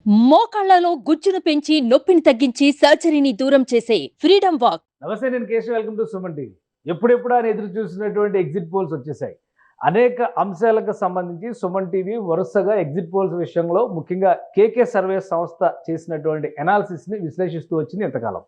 మోకాళ్లలో గుజ్జును పెంచి నొప్పిని తగ్గించి సర్జరీని దూరం చేసే ఫ్రీడమ్ వాక్. నమస్తే, నేను Keshav. Welcome to Suman TV. ఎప్పుడెప్పుడు అని ఎదురు చూసినటువంటి ఎగ్జిట్ పోల్స్ వచ్చేసాయి. అనేక అంశాలకు సంబంధించి సుమన్ టీవీ వరుసగా ఎగ్జిట్ పోల్స్ విషయంలో ముఖ్యంగా కేకే సర్వే సంస్థ చేసినటువంటి అనాలిసిస్ని విశ్లేషిస్తూ వచ్చింది ఇంతకాలం.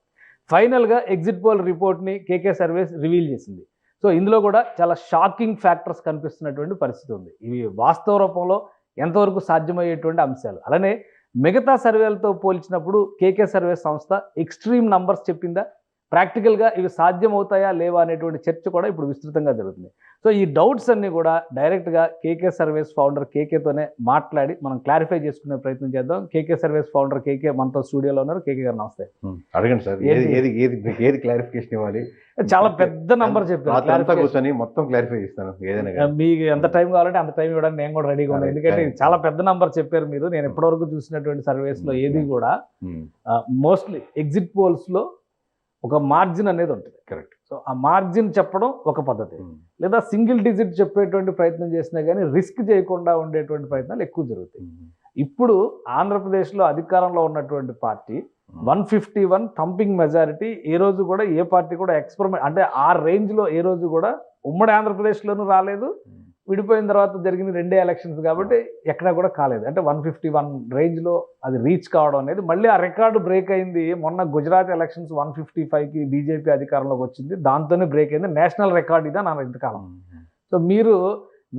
ఫైనల్గా ఎగ్జిట్ పోల్ రిపోర్ట్ని కేకే సర్వేస్ రివీల్ చేసింది. సో ఇందులో కూడా చాలా షాకింగ్ ఫ్యాక్టర్స్ కనిపిస్తున్నటువంటి పరిస్థితి ఉంది. ఇవి వాస్తవ రూపంలో ఎంతవరకు సాధ్యమయ్యేటువంటి అంశాలు. అలానే మిగతా సర్వేలతో పోల్చినప్పుడు కేకే సర్వే సంస్థ ఎక్స్ట్రీమ్ నంబర్స్ చెప్పిందా, ప్రాక్టికల్గా ఇవి సాధ్యమవుతాయా లేవా అనేటువంటి చర్చ కూడా ఇప్పుడు విస్తృతంగా జరుగుతుంది. సో ఈ డౌట్స్ అన్నీ కూడా డైరెక్ట్గా కేకే సర్వేస్ ఫౌండర్ కేకేతోనే మాట్లాడి మనం క్లారిఫై చేసుకునే ప్రయత్నం చేద్దాం. కేకే సర్వేస్ ఫౌండర్ కేకే మనతో స్టూడియోలో ఉన్నారు. కేకే గారు నమస్తే. అడగండి సార్, ఏది క్లారిఫికేషన్ ఇవ్వాలి? చాలా పెద్ద నంబర్ చెప్పారు, కూర్చొని మొత్తం క్లారిఫై చేస్తాను. ఏదైనా మీకు ఎంత టైం కావాలంటే అంత టైం ఇవ్వడానికి నేను కూడా రెడీగా ఉన్నాను. ఎందుకంటే చాలా పెద్ద నంబర్ చెప్పారు మీరు. నేను ఎప్పటివరకు చూసినటువంటి సర్వేస్ లో ఏది కూడా మోస్ట్లీ ఎగ్జిట్ పోల్స్ లో ఒక మార్జిన్ అనేది ఉంటుంది. కరెక్ట్. సో ఆ మార్జిన్ చెప్పడం ఒక పద్ధతి, లేదా సింగిల్ డిజిట్ చెప్పేటువంటి ప్రయత్నం చేసినా కానీ రిస్క్ చేయకుండా ఉండేటువంటి ప్రయత్నాలు ఎక్కువ జరుగుతాయి. ఇప్పుడు ఆంధ్రప్రదేశ్లో అధికారంలో ఉన్నటువంటి పార్టీ 151 థంపింగ్ మెజారిటీ. ఏ రోజు కూడా ఏ పార్టీ కూడా ఎక్స్పెరిమెంట్ అంటే ఆ రేంజ్లో ఏ రోజు కూడా ఉమ్మడి ఆంధ్రప్రదేశ్లోనూ రాలేదు. విడిపోయిన తర్వాత జరిగిన రెండే ఎలక్షన్స్ కాబట్టి ఎక్కడా కూడా కాలేదు. అంటే 151 రేంజ్లో అది రీచ్ కావడం అనేది మళ్ళీ ఆ రికార్డు బ్రేక్ అయింది. మొన్న గుజరాత్ ఎలక్షన్స్ 155కి బీజేపీ అధికారంలోకి వచ్చింది, దాంతోనే బ్రేక్ అయింది. నేషనల్ రికార్డ్ ఇదా నా ఇంతకాలం. సో మీరు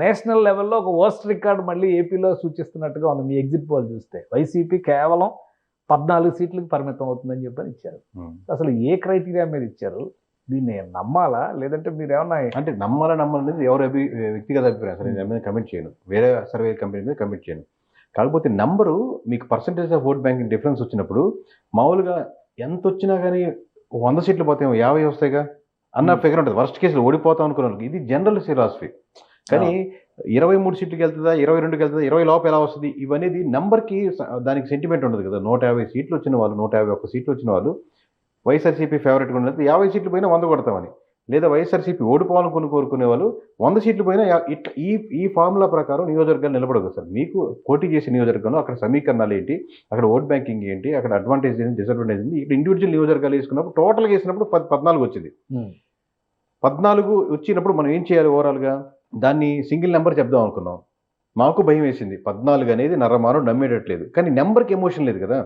నేషనల్ లెవెల్లో ఒక వర్స్ట్ రికార్డు మళ్ళీ ఏపీలో సూచిస్తున్నట్టుగా ఉంది. మీ ఎగ్జిట్ పోల్ చూస్తే వైసీపీ కేవలం 14 సీట్లకు పరిమితం అవుతుందని చెప్పని ఇచ్చారు. అసలు ఏ క్రైటీరియా మీద ఇచ్చారు? దీన్ని నమ్మాలా, లేదంటే మీరు ఏమన్నా అంటే నమ్మాలనేది ఎవరు వ్యక్తిగత అభిప్రాయం. సరే, నేను మీద కమెంట్ చేయను, వేరే సర్వే కంపెనీ మీద కమెంట్ చేయను. కాకపోతే నంబరు మీకు percentage of vote banking difference వచ్చినప్పుడు మామూలుగా ఎంత వచ్చినా కానీ 100 సీట్లు పోతాయేమో 50 వస్తాయిగా అన్న ఫిగర్ ఉంటుంది. వర్స్ట్ కేసులో ఓడిపోతాం అనుకున్నాను. ఇది జనరల్ ఫిలాసఫీ. కానీ 23 సీట్లకి వెళ్తుందా, 22కి వెళ్తుందా, 20 లోపు ఎలా వస్తుంది, ఇవనేది నెంబర్కి దానికి సెంటిమెంట్ ఉండదు కదా. 150 సీట్లు వచ్చిన వాళ్ళు, 151 సీట్లు వచ్చిన వాళ్ళు వైఎస్ఆర్సీపీ ఫేవరెట్గా ఉండదు. 50 సీట్లు పోయినా 100 కొడతామని, లేదా వైఎస్ఆర్సీపీ ఓడిపోవాలని కోరుకునే వాళ్ళు 100 సీట్లు పోయినా ఇట్లా ఈ ఫార్ములా ప్రకారం నియోజకవర్గాలు నిలబడదు సార్. మీకు పోటీ చేసే నియోజకవర్గంలో అక్కడ సమీకరణాలు ఏంటి, అక్కడ ఓట్ బ్యాంకింగ్ ఏంటి, అక్కడ అడ్వాంటేజ్ ఏంటి, డిసడ్వాంటేజ్ ఏంటి, ఇక్కడ ఇండివిజువల్ నియోజకవర్గాలు వేసుకున్నప్పుడు టోటల్గా వేసినప్పుడు 14 వచ్చింది. 14 వచ్చినప్పుడు మనం ఏం చేయాలి? ఓవరాల్గా దాన్ని సింగిల్ నెంబర్ చెప్దాం అనుకున్నాం. మాకు భయం వేసింది. 14 అనేది నరమాను నమ్మేటట్లేదు. కానీ నెంబర్కి ఎమోషన్ లేదు కదా,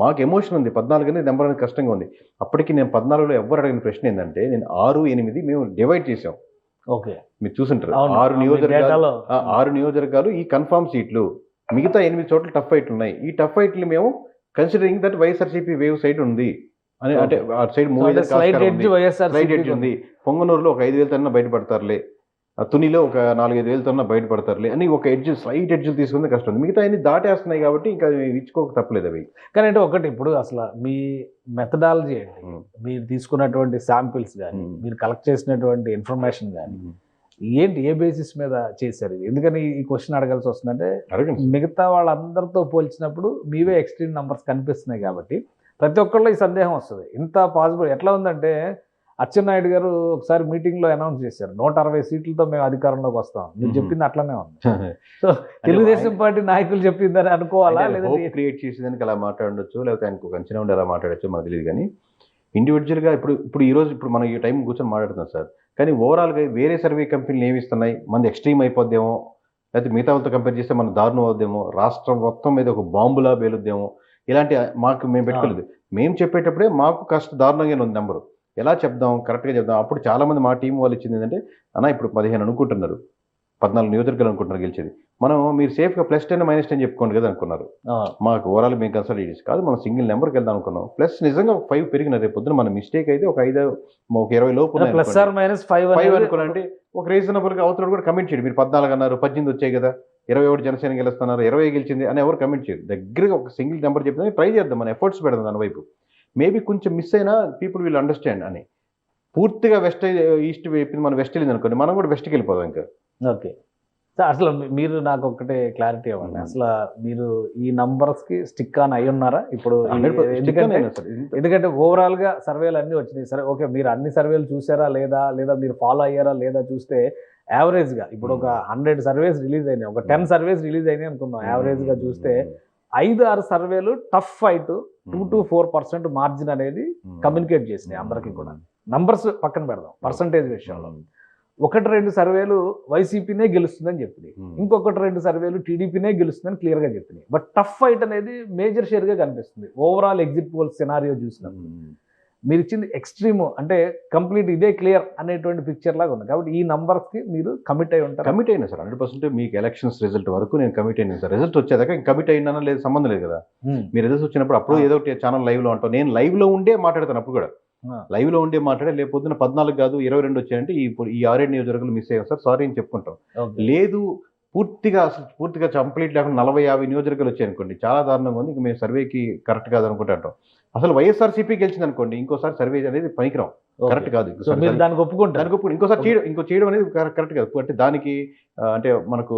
మాకు ఎమోషన్ ఉంది. 14 అనేది నెంబర్ అనేది కష్టంగా ఉంది. అప్పటికి నేను 14లో ఎవరు అడిగిన ప్రశ్న ఏంటంటే, నేను 6, 8 మేము డివైడ్ చేసాం. ఓకే, మీరు చూసుంటారు. 6 నియోజకవర్గాలు ఈ కన్ఫర్మ్ సీట్లు, మిగతా 8 చోట్ల టఫ్ ఫైట్లు ఉన్నాయి. ఈ టఫ్ ఫైట్లు మేము considering that YSRCP wave side ఉంది అని, అంటే ఆ సైడ్ స్లైడ్ ఉంది. పొంగనూరులో ఒక 5,000 తన బయటపడతారులే, తునిలో ఒక 4-5 తన బయటపడతారులే అని ఒక స్లైట్ ఎడ్జ్ తీసుకుంది కష్టం. మిగతా అన్ని దాటేస్తున్నాయి కాబట్టి ఇంకా ఇచ్చుకోక తప్పలేదు అవి. కానీ అంటే ఒకటి, ఇప్పుడు అసలు మీ మెథడాలజీ ఏంటి? మీరు తీసుకున్నటువంటి శాంపిల్స్ కానీ, మీరు కలెక్ట్ చేసినటువంటి ఇన్ఫర్మేషన్ కానీ ఏంటి, ఏ బేసిస్ మీద చేశారు ఇది? ఎందుకని ఈ క్వశ్చన్ అడగాల్సి వస్తుందంటే, మిగతా వాళ్ళందరితో పోల్చినప్పుడు మీవే ఎక్స్ట్రీమ్ నంబర్స్ కనిపిస్తున్నాయి కాబట్టి ప్రతి ఒక్కళ్ళు ఈ సందేహం వస్తుంది. ఇంత పాసిబుల్ ఎట్లా ఉందంటే, అచ్చెన్నాయుడు గారు ఒకసారి మీటింగ్లో అనౌన్స్ చేశారు 160 సీట్లతో మేము అధికారంలోకి వస్తాం. మీరు చెప్పింది అట్లనే ఉంది. సో తెలుగుదేశం పార్టీ నాయకులు చెప్పిందని అనుకోవాలా, లేదా క్రియేట్ చేసేదానికి అలా మాట్లాడచ్చు, లేకపోతే ఆయనకు ఒక అంచనా ఉండి అలా మాట్లాడచ్చు, మనకు తెలియదు. కానీ ఇండివిజువల్గా ఇప్పుడు ఈరోజు మనం ఈ టైం కూర్చొని మాట్లాడుతున్నాం సార్. కానీ ఓవరాల్గా వేరే సర్వే కంపెనీలు ఏమి ఇస్తున్నాయి, మన ఎక్స్ట్రీమ్ అయిపోద్దేమో, లేకపోతే మిగతా వాళ్ళతో కంపేర్ చేస్తే మన దారుణం అవుద్దేమో, రాష్ట్రం మొత్తం మీద ఒక బాంబులా పేలుద్దేమో, ఇలాంటి మాకు మేము పెట్టుకోలేదు. మేము చెప్పేటప్పుడే మాకు కాస్త దారుణంగానే ఉంది నెంబరు. ఎలా చెప్దాం, కరెక్ట్గా చెప్దాం. అప్పుడు చాలామంది మా టీం వాళ్ళు ఇచ్చింది ఏంటంటే, అన్న ఇప్పుడు 15 అనుకుంటున్నారు, 14 నియోజకవర్గాలు అనుకుంటున్నారు గెలిచేది, మనం మీరు సేఫ్గా +10 -10 చెప్పుకోండి కదా అనుకున్నారు. మాకు ఓవరాల్ మేము కన్సల్ట్ చేసి కాదు, మనం సింగిల్ నెంబర్కి వెళ్దాం అనుకున్నాం. ప్లస్ నిజంగా ఒక 5 పెరిగిన రేపు పొద్దున మన మిస్టేక్ అయితే ఒక 20 లోపు అనుకోనండి. ఒక రీజనబుల్గా అవుతాడు కూడా కమెంట్ చేయడు. మీరు 14 అన్నారు, 18 వచ్చాయి కదా, 21 జనసేన గెలుస్తున్నారు, 20 గెలిచింది అని ఎవరు కమెంట్ చేయరు. దగ్గరగా ఒక సింగిల్ నెంబర్ చెప్తే ట్రై చేద్దాం, మన ఎఫర్ట్స్ పెడదాం దాని వైపు. మేబీ కొంచెం మిస్ అయినా పీపుల్ విల్ అండర్స్టాండ్ అని. పూర్తిగా ఈస్ట్ వైపు మనం వెస్ట్ వెళ్ళింది అనుకోండి, మనం కూడా వెస్ట్కి వెళ్ళిపోదాం ఇంకా. ఓకే సార్, అసలు మీరు నాకు ఒకటే క్లారిటీ ఇవ్వండి. అసలు మీరు ఈ నంబర్స్కి స్టిక్ ఆన్ అయి ఉన్నారా ఇప్పుడు? ఎందుకంటే ఓవరాల్గా సర్వేలు అన్నీ వచ్చినాయి. సరే ఓకే, మీరు అన్ని సర్వేలు చూసారా లేదా, లేదా మీరు ఫాలో అయ్యారా లేదా చూస్తే యావరేజ్గా ఇప్పుడు ఒక 100 సర్వేస్ రిలీజ్ అయినాయి, ఒక 10 సర్వేస్ రిలీజ్ అయినాయి అనుకుందాం. యావరేజ్గా చూస్తే 5-6 సర్వేలు టఫ్ ఫైట్ 2-4% మార్జిన్ అనేది కమ్యూనికేట్ చేసినాయి అందరికీ కూడా. నంబర్స్ పక్కన పెడదాం, పర్సంటేజ్ విషయంలో 1-2 సర్వేలు వైసీపీనే గెలుస్తుందని చెప్పింది, ఇంకొకటి 2 సర్వేలు టీడీపీనే గెలుస్తుందని క్లియర్ గా చెప్పింది. బట్ టఫ్ ఫైట్ అనేది మేజర్ షేర్ గా కనిపిస్తుంది ఓవరాల్ ఎగ్జిట్ పోల్ సినారియో చూసినప్పుడు. మీరు ఇచ్చింది ఎక్స్ట్రీమ్ అంటే కంప్లీట్ ఇదే క్లియర్ అనేటువంటి పిక్చర్ లాగా ఉంది. కాబట్టి ఈ నంబర్స్ కి మీరు కమిట్ అయి ఉంటారు. కమిట్ అయినా సార్ 100%. మీకు ఎలక్షన్స్ రిజల్ట్ వరకు నేను కమిట్ అయినా సార్. రిజల్ట్ వచ్చేదాకా కమిట్ అయినా లేదు సంబంధం లేదు కదా. మీ రిజల్ట్స్ వచ్చినప్పుడు అప్పుడు ఏదో ఒకటి ఛానల్ లైవ్ లో ఉంటాం, నేను లైవ్ లో ఉండే మాట్లాడతాను. అప్పుడు కూడా లైవ్ లో ఉండే మాట్లాడే, లేకపోతే 14 కాదు 22 వచ్చాయంటే ఈ 6 నియోజకవర్గాలు మిస్ అయ్యాం సార్, సారీ అని చెప్పుకుంటాం. లేదు పూర్తిగా కంప్లీట్ లేకుండా 40-50 నియోజకవర్గాలు వచ్చాయి అనుకోండి, చాలా దారుణంగా ఉంది, ఇంక మేము సర్వేకి కరెక్ట్ కాదు అనుకుంటాం. అసలు వైఎస్ఆర్సీపీ గెలిచింది అనుకోండి, ఇంకోసారి సర్వే అనేది పనికిరాం, కరెక్ట్ కాదు. దానికి ఒప్పుకుంటారు, ఇంకో చేయడం అనేది కరెక్ట్ కాదు. అంటే దానికి అంటే మనకు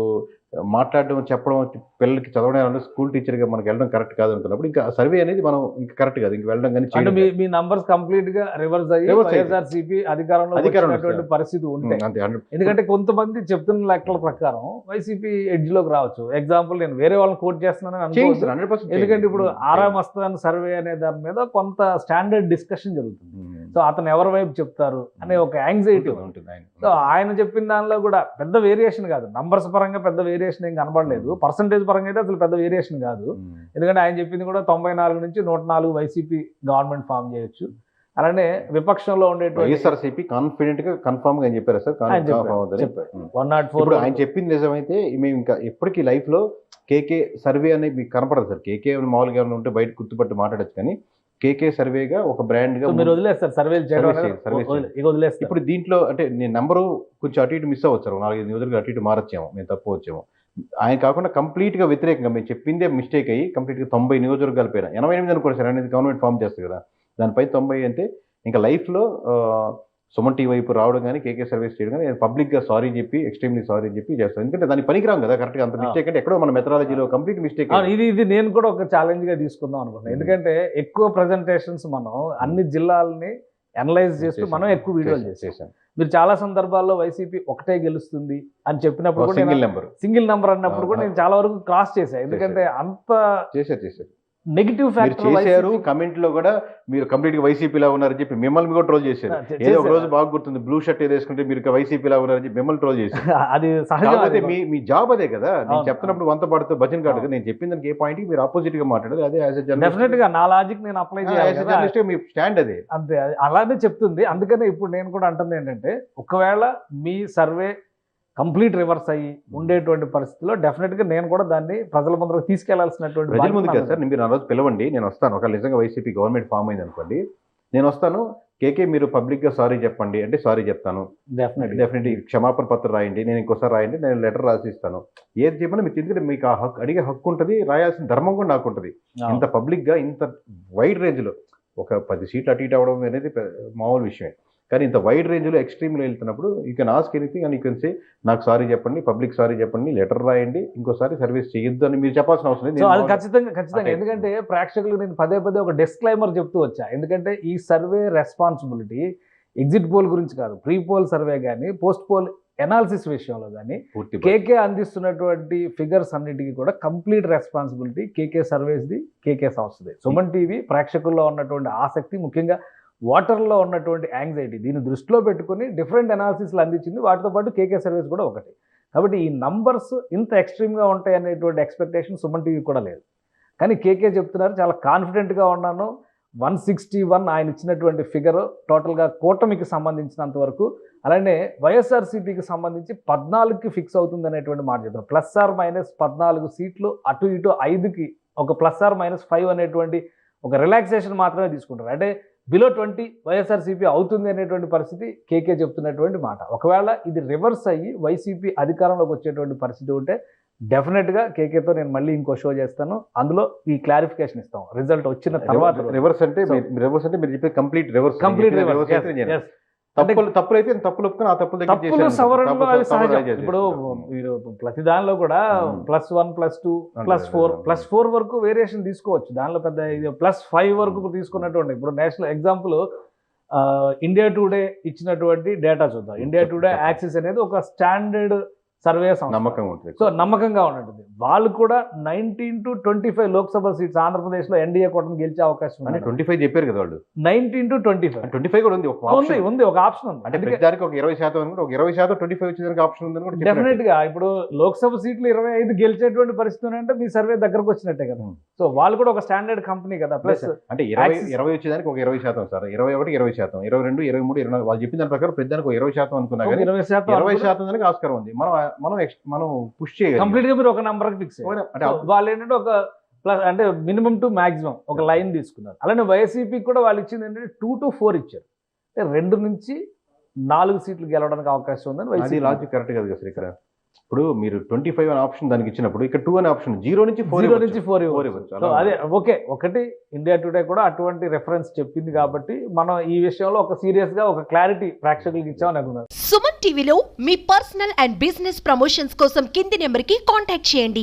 మాట్లాడడం, చెప్పడం, పిల్లలకి చదవడం, స్కూల్ టీచర్గా మనకి వెళ్ళడం కరెక్ట్ కాదు అనుకున్నప్పుడు ఇంకా సర్వే అనేది మనం ఇంకా కరెక్ట్ కాదు, ఇంకా వెళ్ళడం కానీ మీ నంబర్స్ కంప్లీట్ గా రివర్స్ అయ్యి వైఎస్ఆర్సీపీ అధికారంలో పరిస్థితి ఉంటాయి. ఎందుకంటే కొంతమంది చెప్తున్న లెక్కల ప్రకారం వైసీపీ ఎడ్జ్ లోకి రావచ్చు. ఎగ్జాంపుల్ నేను వేరే వాళ్ళని కోట్ చేస్తున్నాను అనుకోవచ్చు, ఎందుకంటే ఇప్పుడు ఆరామస్తాన్ సర్వే అనే దాని మీద కొంత స్టాండర్డ్ డిస్కషన్ జరుగుతుంది. సో అతను ఎవరి వైపు చెప్తారు అనే ఒక యాంగ్జైటీ ఉంటుంది. సో ఆయన చెప్పిన దానిలో కూడా పెద్ద వేరియేషన్ కాదు, నంబర్స్ పరంగా పెద్ద వేరియేషన్ ఏం కనబడలేదు, పర్సంటేజ్ పరంగా అయితే అసలు పెద్ద వేరియేషన్ కాదు. ఎందుకంటే ఆయన చెప్పింది కూడా 94 నుంచి 104 వైసీపీ గవర్నమెంట్ ఫామ్ చేయొచ్చు. అలానే విపక్షంలో ఉండేటువంటి వైఎస్ఆర్సీపీ కాన్ఫిడెంట్ గా కన్ఫర్మ్ గా చెప్పారు సార్. 104 ఆయన చెప్పింది నిజమైతే మేము ఇంకా ఎప్పటికీ లైఫ్ లో కేకే సర్వే అనేది మీకు కనపడదు సార్. కేకే మామూలుగా ఉంటే బయట గుర్తుపట్టి మాట్లాడచ్చు, కానీ కేకే సర్వేగా ఒక బ్రాండ్ గా మీరు వదిలేస్తారు సర్వేలు చేయడం. ఇప్పుడు దీంట్లో అంటే నేను నెంబరు కొంచెం అటు ఇటు మిస్ అవ్వచ్చు, 4-5 నియోజకవర్గాలు అటు ఇటు మారచ్చేమో, మేము తప్పు వచ్చేమో. ఆయన కాకుండా కంప్లీట్ గా వ్యతిరేకంగా మేము చెప్పిందే మిస్టేక్ అయ్యి కంప్లీట్ గా 90 నియోజకవర్గాల పైన 88 అనుకోండి సార్, అనేది గవర్నమెంట్ ఫామ్ చేస్తుంది కదా, దానిపై 90 అంటే ఇంకా లైఫ్ లో సుమన్ టీవీ వైపు రావడం కానీ కేకే సర్వీస్ చేయడం కానీ నేను పబ్లిక్ గా సారీ చెప్పి ఎక్స్ట్రీమ్లీ సారీ చెప్పి చేస్తాను. ఎందుకంటే దానికి పనికిరాం కదా కరెక్ట్ గా, అంత మిస్టేక్ అంటే ఎక్కడో మన మెథడాలజీలో కంప్లీట్ మిస్టేక్. ఇది నేను కూడా ఒక ఛాలెంజ్ గా తీసుకుందాం అనుకుంటున్నాను. ఎందుకంటే ఎక్కువ ప్రెజెంటేషన్స్ మనం అన్ని జిల్లాలని అనలైజ్ చేస్తూ మనం ఎక్కువ వీడియోలు చేసేసాం. మీరు చాలా సందర్భాల్లో వైసీపీ ఒకటే గెలుస్తుంది అని చెప్పినప్పుడు సింగిల్ నెంబర్ అన్నప్పుడు కూడా నేను చాలా వరకు క్రాస్ చేశాను. ఎందుకంటే అంత చేశారు నెగిటివ్ ఫ్యాక్టర్ చేశారు. కమెంట్ లో కూడా మీరు కంప్లీట్ గా వైసీపీ లా ఉన్నారని చెప్పి మిమ్మల్ని కూడా ట్రోల్ చేశారు. ఏదో ఒక రోజు బాగా గుర్తుంది, బ్లూ షర్ట్ ఏదో వేసుకుంటే మీరు వైసీపీ లా ఉన్నారని చెప్పి మిమ్మల్ని ట్రోల్ చేశారు. అది సహజం, మీ జాబ్ అదే కదా. నేను చెప్తున్నప్పుడు వంత పడుతూ భజన్ కాదు కదా, నేను చెప్పిన దానికి ఏ పాయింట్ మీరు ఆపోజిట్ గా మాట్లాడదు, అదే డెఫినెట్ గా నా లాజిక్ నేను అప్లై చేయాలి, మీ స్టాండ్ అదే అంతే, అలానే చెప్తుంది. అందుకనే ఇప్పుడు నేను కూడా అంటుంది ఏంటంటే, ఒకవేళ మీ సర్వే కంప్లీట్ రివర్స్ అయ్యి ఉండేటువంటి పరిస్థితిలో డెఫినెట్ గా నేను కూడా దాన్ని ప్రజల ముందుకు తీసుకెళ్లాల్సినటువంటి ప్రజల ముందు కదా సార్. మీరు ఆ రోజు పిలవండి, నేను వస్తాను. ఒక నిజంగా వైసీపీ గవర్నమెంట్ ఫామ్ అయింది అనుకోండి, నేను వస్తాను. కేకే మీరు పబ్లిక్ గా సారీ చెప్పండి అంటే సారీ చెప్తాను, డెఫినెట్లీ క్షమాపణ పత్రం రాయండి, నేను ఇంకోసారి రాయండి, నేను లెటర్ రాసి ఇస్తాను. ఏది చెప్పినా మీకు ఎందుకంటే మీకు ఆ హక్కు, అడిగే హక్కు ఉంటుంది, రాయాల్సిన ధర్మం కూడా నాకు ఉంటుంది. ఇంత పబ్లిక్ గా ఇంత వైడ్ రేంజ్ లో ఒక 10 సీట్లు అటు ఇటు అవడం అనేది మామూలు విషయమే. కానీ ఇంత వైడ్ రేంజ్లో ఎక్స్ట్రీమ్లో వెళ్తున్నప్పుడు you can ask anything and you can say నాకు సారీ చెప్పండి, పబ్లిక్ సారీ చెప్పండి, లెటర్ రాయండి, ఇంకోసారి సర్వీస్ చేయొద్దు అని మీరు చెప్పాల్సిన అవసరం లేదు. అది ఖచ్చితంగా ఎందుకంటే ప్రేక్షకులు నేను పదే ఒక డిస్క్లైమర్ చెప్తూ వచ్చా. ఎందుకంటే ఈ సర్వే రెస్పాన్సిబిలిటీ ఎగ్జిట్ పోల్ గురించి కాదు, ప్రీ పోల్ సర్వే కానీ పోస్ట్ పోల్ ఎనాలిసిస్ విషయంలో కానీ కేకే అందిస్తున్నటువంటి ఫిగర్స్ అన్నిటికీ కూడా కంప్లీట్ రెస్పాన్సిబిలిటీ కేకే సర్వేస్ది, కేకే సంస్థది. సుమన్ టీవీ ప్రేక్షకుల్లో ఉన్నటువంటి ఆసక్తి, ముఖ్యంగా వాటర్లో ఉన్నటువంటి యాంగ్జైటీ, దీన్ని దృష్టిలో పెట్టుకుని డిఫరెంట్ అనాలిసిస్లు అందించింది. వాటితో పాటు కేకే సర్వీస్ కూడా ఒకటి. కాబట్టి ఈ నంబర్స్ ఇంత ఎక్స్ట్రీమ్గా ఉంటాయి అనేటువంటి ఎక్స్పెక్టేషన్ సుమన్ టీవీ కూడా లేదు. కానీ కేకే చెప్తున్నారు చాలా కాన్ఫిడెంట్గా ఉన్నాను. 161 ఆయన ఇచ్చినటువంటి ఫిగర్ టోటల్గా కూటమికి సంబంధించినంత వరకు, అలానే వైఎస్ఆర్సీపీకి సంబంధించి 14కి ఫిక్స్ అవుతుంది అనేటువంటి మాట చెప్తున్నారు. +/- 14 సీట్లు, అటు ఇటు 5కి ఒక +/- 5 అనేటువంటి ఒక రిలాక్సేషన్ మాత్రమే తీసుకుంటారు. అంటే బిలో 20 వైఎస్ఆర్సీపీ అవుతుంది అనేటువంటి పరిస్థితి కేకే చెప్తున్నటువంటి మాట. ఒకవేళ ఇది రివర్స్ అయ్యి వైసీపీ అధికారంలోకి వచ్చేటువంటి పరిస్థితి ఉంటే డెఫినెట్గా కేకేతో నేను మళ్ళీ ఇంకో షో చేస్తాను, అందులో ఈ క్లారిఫికేషన్ ఇస్తాం రిజల్ట్ వచ్చిన తర్వాత. రివర్స్ అంటే మీరు చెప్పేది కంప్లీట్ రివర్స్. తప్పులైతే తప్పులు ఒప్పుకొని ఆ తప్పులు సవరణలో అవి సహజం. ఇప్పుడు మీరు ప్రతి దానిలో కూడా +1 +2 +4 వరకు వేరియేషన్ తీసుకోవచ్చు. దానిలో పెద్ద +5 వరకు తీసుకున్నటువంటి, ఇప్పుడు నేషనల్ ఎగ్జాంపుల్ ఇండియా టుడే ఇచ్చినటువంటి డేటా చూద్దాం. ఇండియా టుడే యాక్సిస్ అనేది ఒక స్టాండర్డ్ సర్వే సంస్థ. నమ్మకంగా ఉంటుంది. సో నమ్మకంగా ఉంటుంది. వాళ్ళు కూడా 19 to 25 లోక్సభ సీట్స్ ఆంధ్రప్రదేశ్ లో ఎన్డీఏ కూటమి గెలిచే అవకాశం అంటే ఉంది. 25 చెప్పారు కదా వాళ్ళు. 19 to 25 25 కూడా ఉంది, ఒక ఉంది ఆప్షన్. ఉంది ఒక ఆప్షన్ ఉంది. అంటే ప్రతిదానికి ఒక 20% అని కూడా, ఒక 20% 25 వచ్చేదానికి ఆప్షన్ ఉందని కూడా చెప్పారు. డెఫినెట్ గా ఇప్పుడు లోక్సభ సీట్లు 25 గెలిచేటువంటి పరిస్థితి అంటే మీ సర్వే దగ్గరకు వచ్చినట్టే కదా. సో వాళ్ళు కూడా ఒక స్టాండర్డ్ కంపెనీ కదా. ప్లస్ అంటే 20 వచ్చేదానికి ఒక 20% సార్, 21 20%, 22 23 24 వాళ్ళు చెప్పిన దాని ప్రకారం ప్రతిదానికి ఒక 20% అనుకున్నా కానీ 20% దానికి ఆస్కారం ఉంది. మనం పుష్ చేయగలం కంప్లీట్ గా మీరు ఒక నంబర్ ఫిక్స్ అంటే వాళ్ళు ఏంటంటే ఒక ప్లస్ అంటే మినిమం టు మాక్సిమం ఒక లైన్ తీసుకున్నారు. అలానే వైసీపీ కూడా వాళ్ళు ఇచ్చింది ఏంటంటే 2 to 4 ఇచ్చారు. అంటే 2 నుంచి 4 సీట్లు గెలవడానికి అవకాశం ఉందని అది వైసీపీ. లాజిక్ కరెక్ట్ కాదు కదా సార్. ఇక్కడ ఇప్పుడు మీరు 25 అనే ఆప్షన్ దానికి ఇచ్చినప్పుడు ఇక్కడ 2 అనే ఆప్షన్ 0 నుంచి 4 ఇవ్వచ్చు. సో అదే ఓకే. ఒకటి ఇండియా టుడే కూడా అటువంటి రెఫరెన్స్ చెప్పింది కాబట్టి మనం ఈ విషయంలో ఒక సీరియస్ గా ఒక క్లారిటీ ప్రేక్షకులకు ఇచ్చామని అనుకున్నాను. సుమన్ టీవీలో మీ పర్సనల్ అండ్ బిజినెస్ ప్రమోషన్స్ కోసం కింది నెంబర్కి కాంటాక్ట్ చేయండి.